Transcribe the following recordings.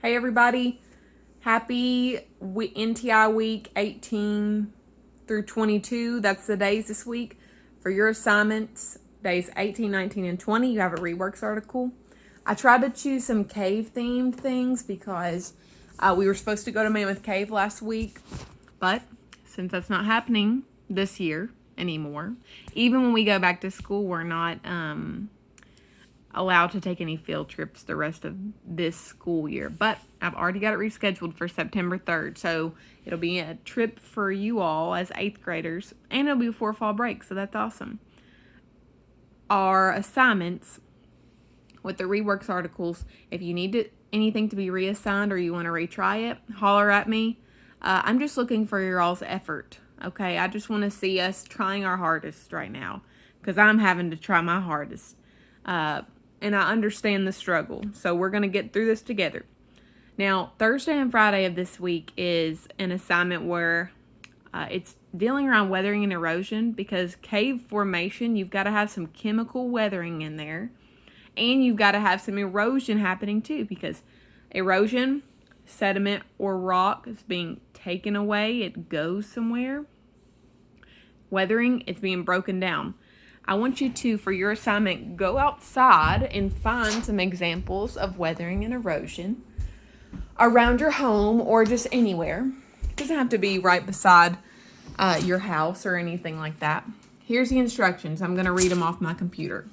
Hey everybody, happy NTI week 18 through 22. That's the days this week. For your assignments, days 18, 19, and 20, you have a reworks article. I tried to choose some cave themed things because we were supposed to go to Mammoth Cave last week, but since that's not happening this year anymore, even when we go back to school, we're not allowed to take any field trips the rest of this school year. But I've already got it rescheduled for September 3rd. So it'll be a trip for you all as 8th graders. And it'll be before fall break. So that's awesome. Our assignments with the reworks articles, if you need anything to be reassigned or you want to retry it, holler at me. I'm just looking for your all's effort. Okay, I just want to see us trying our hardest right now because I'm having to try my hardest. And I understand the struggle. So we're going to get through this together. Now, Thursday and Friday of this week is an assignment where it's dealing around weathering and erosion, because cave formation, you've got to have some chemical weathering in there. And you've got to have some erosion happening too, because erosion, sediment, or rock is being taken away. It goes somewhere. Weathering, it's being broken down. I want you to, for your assignment, go outside and find some examples of weathering and erosion around your home or just anywhere. It doesn't have to be right beside your house or anything like that. Here's the instructions. I'm going to read them off my computer.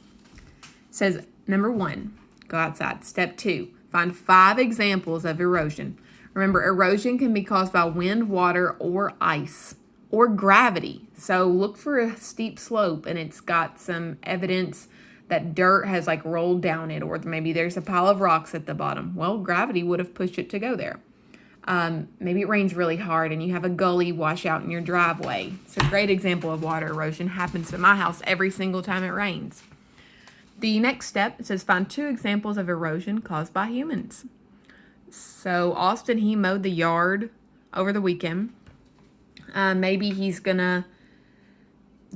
It says, number 1, go outside. Step 2, find 5 examples of erosion. Remember, erosion can be caused by wind, water, or ice, or gravity. So look for a steep slope and it's got some evidence that dirt has like rolled down it, or maybe there's a pile of rocks at the bottom. Well, gravity would have pushed it to go there. Maybe it rains really hard and you have a gully wash out in your driveway. It's a great example of water erosion. Happens to my house every single time it rains. The next step, it says find 2 examples of erosion caused by humans. So Austin, he mowed the yard over the weekend. Maybe he's gonna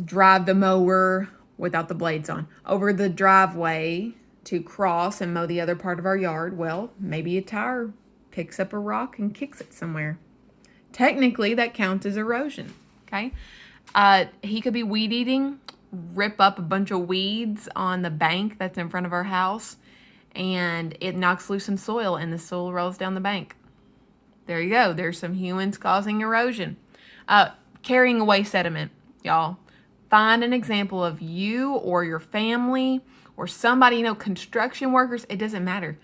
drive the mower without the blades on over the driveway to cross and mow the other part of our yard. Well, maybe a tire picks up a rock and kicks it somewhere. Technically, that counts as erosion. Okay. He could be weed eating, rip up a bunch of weeds on the bank that's in front of our house, and it knocks loose some soil and the soil rolls down the bank. There you go. There's some humans causing erosion. Carrying away sediment, y'all. Find an example of you or your family or somebody, construction workers, it doesn't matter,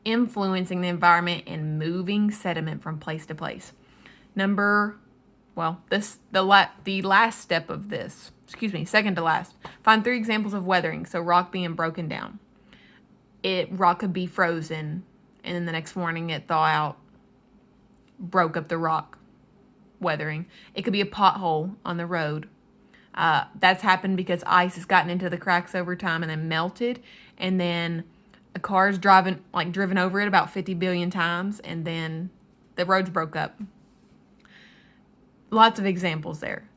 influencing the environment and moving sediment from place to place. The last step of this, second to last, find 3 examples of weathering. So rock being broken down. Rock could be frozen and then the next morning it thaw out, broke up the rock. Weathering. It could be a pothole on the road. That's happened because ice has gotten into the cracks over time and then melted, and then a car's driven over it about 50 billion times, and then the roads broke up. Lots of examples there.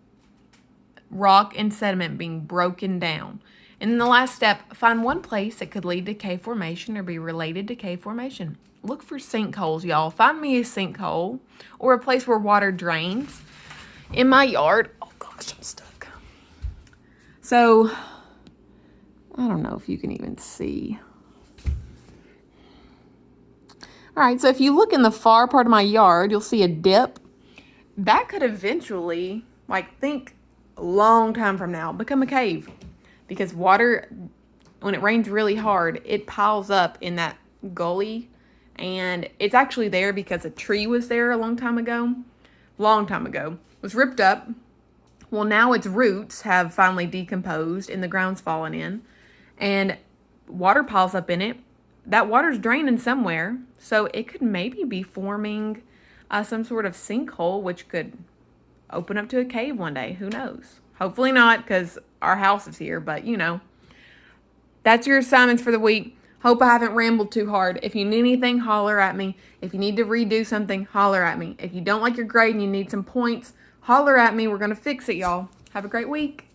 Rock and sediment being broken down. And then the last step, find 1 place that could lead to cave formation or be related to cave formation. Look for sinkholes, y'all. Find me a sinkhole or a place where water drains. In my yard, oh gosh, I'm stuck. So, I don't know if you can even see. All right, so if you look in the far part of my yard, you'll see a dip. That could eventually, think a long time from now, become a cave. Because water, when it rains really hard, it piles up in that gully. And it's actually there because a tree was there a long time ago. It was ripped up. Well, now its roots have finally decomposed and the ground's fallen in. And water piles up in it. That water's draining somewhere. So it could maybe be forming some sort of sinkhole, which could open up to a cave one day. Who knows? Hopefully not, because our house is here. But, that's your assignments for the week. Hope I haven't rambled too hard. If you need anything, holler at me. If you need to redo something, holler at me. If you don't like your grade and you need some points, holler at me. We're going to fix it, y'all. Have a great week.